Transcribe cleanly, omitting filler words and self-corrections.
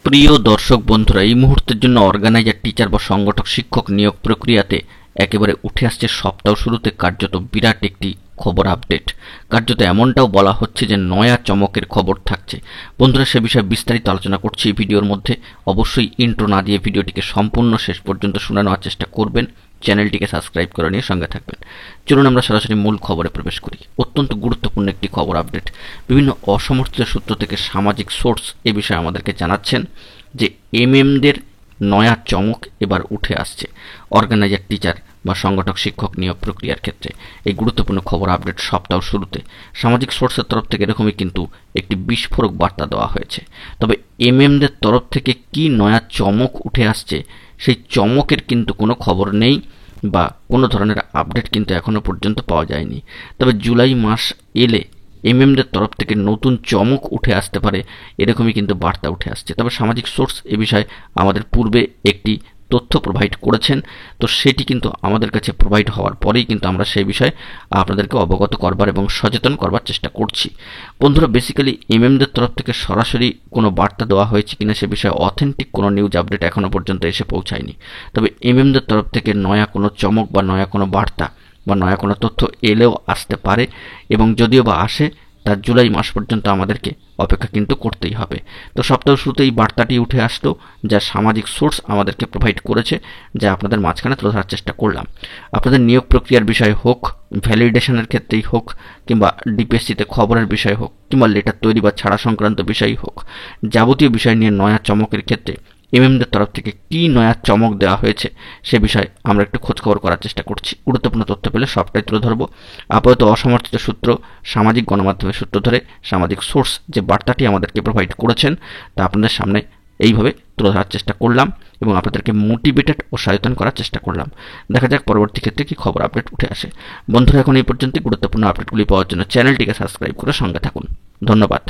প্রিয় দর্শক বন্ধুরা, এই মুহূর্তের জন্য অর্গানাইজার, টিচার বা সংগঠক শিক্ষক নিয়োগ প্রক্রিয়াতে একেবারে উঠে আসছে সপ্তাহ শুরুতে কার্যত বিরাট একটি খবর আপডেট। কার্যত এমনটাও বলা হচ্ছে যে নয়া চমকের খবর থাকছে। বন্ধুরা, সে বিষয়ে বিস্তারিত আলোচনা করছি এই ভিডিওর মধ্যে। অবশ্যই ইন্ট্রো না দিয়ে ভিডিওটিকে সম্পূর্ণ শেষ পর্যন্ত শুনে নেওয়ার চেষ্টা করবেন। চ্যানেলটিকে সাবস্ক্রাইব করে নিয়ে সঙ্গে থাকবেন। চলুন আমরা সরাসরি মূল খবরে প্রবেশ করি। অত্যন্ত গুরুত্বপূর্ণ একটি খবর আপডেট। বিভিন্ন অসমর্থিত সূত্র থেকে সামাজিক সোর্স এ বিষয়ে আমাদেরকে জানাচ্ছেন যে এমএমদের নয়া চমক এবার উঠে আসছে অর্গানাইজার, টিচার বা সংগঠক শিক্ষক নিয়োগ প্রক্রিয়ার ক্ষেত্রে। এই গুরুত্বপূর্ণ খবর আপডেট সপ্তাহ শুরুতে সামাজিক সোর্সের তরফ থেকে এরকমই কিন্তু একটি বিস্ফোরক বার্তা দেওয়া হয়েছে। তবে এমএমদের তরফ থেকে কি নয়া চমক উঠে আসছে, সেই চমকের কিন্তু কোনো খবর নেই বা কোনো ধরনের আপডেট কিন্তু এখনও পর্যন্ত পাওয়া যায়নি। তবে জুলাই মাস এলে এমএমদের তরফ থেকে নতুন চমক উঠে আসতে পারে, এরকমই কিন্তু বার্তা উঠে আসছে। তবে সামাজিক সোর্স এ বিষয়ে আমাদের পূর্বে একটি তথ্য প্রোভাইড করেছেন, তো সেটি কিন্তু আমাদের কাছে প্রোভাইড হওয়ার পরেই কিন্তু আমরা সেই বিষয়ে আপনাদেরকে অবগত করবার এবং সচেতন করবার চেষ্টা করছি। বন্ধুরা, বেসিক্যালি এমএমদের তরফ থেকে সরাসরি কোনো বার্তা দেওয়া হয়েছে কিনা সে বিষয়ে অথেন্টিক কোনো নিউজ আপডেট এখনও পর্যন্ত এসে পৌঁছায়নি। তবে এমএমদের তরফ থেকে নয়া কোনো চমক বা নয়া কোনো বার্তা বা নয়া কোনো তথ্য এলেও আসতে পারে, এবং যদিও বা আসে তার জুলাই মাস পর্যন্ত আমাদেরকে অপেক্ষা কিন্তু করতেই হবে। তো সপ্তাহ শুরুতে এই বার্তাটি উঠে আসলো, যা সামাজিক সোর্স আমাদেরকে প্রোভাইড করেছে, যা আপনাদের মাঝখানে তুলে ধরার চেষ্টা করলাম। আপনাদের নিয়োগ প্রক্রিয়ার বিষয় হোক, ভ্যালিডেশনের ক্ষেত্রেই হোক, কিংবা ডিপিএসসিতে খবরের বিষয় হোক, কিংবা লেটার তৈরি বা ছাড়া সংক্রান্ত বিষয়ই হোক, যাবতীয় বিষয় নিয়ে নয়া চমকের ক্ষেত্রে এমএমদের তরফ থেকে কি নয়া চমক দেওয়া হয়েছে সে বিষয়ে আমরা একটু খোঁজখবর করার চেষ্টা করছি। গুরুত্বপূর্ণ তথ্য পেলে সবটাই তুলে ধরবো। আপাতত অসমর্থিত সূত্র, সামাজিক গণমাধ্যমের সূত্র ধরে সামাজিক সোর্স যে বার্তাটি আমাদেরকে প্রোভাইড করেছেন তা আপনাদের সামনে এইভাবে তুলে ধরার চেষ্টা করলাম এবং আপনাদেরকে মোটিভেটেড ও সচেতন করার চেষ্টা করলাম। দেখা যাক পরবর্তী ক্ষেত্রে কি খবর আপডেট উঠে আসে। বন্ধুরা, এখন এই পর্যন্ত গুরুত্বপূর্ণ আপডেটগুলি পাওয়ার জন্য চ্যানেলটিকে সাবস্ক্রাইব করে সঙ্গে থাকুন। ধন্যবাদ।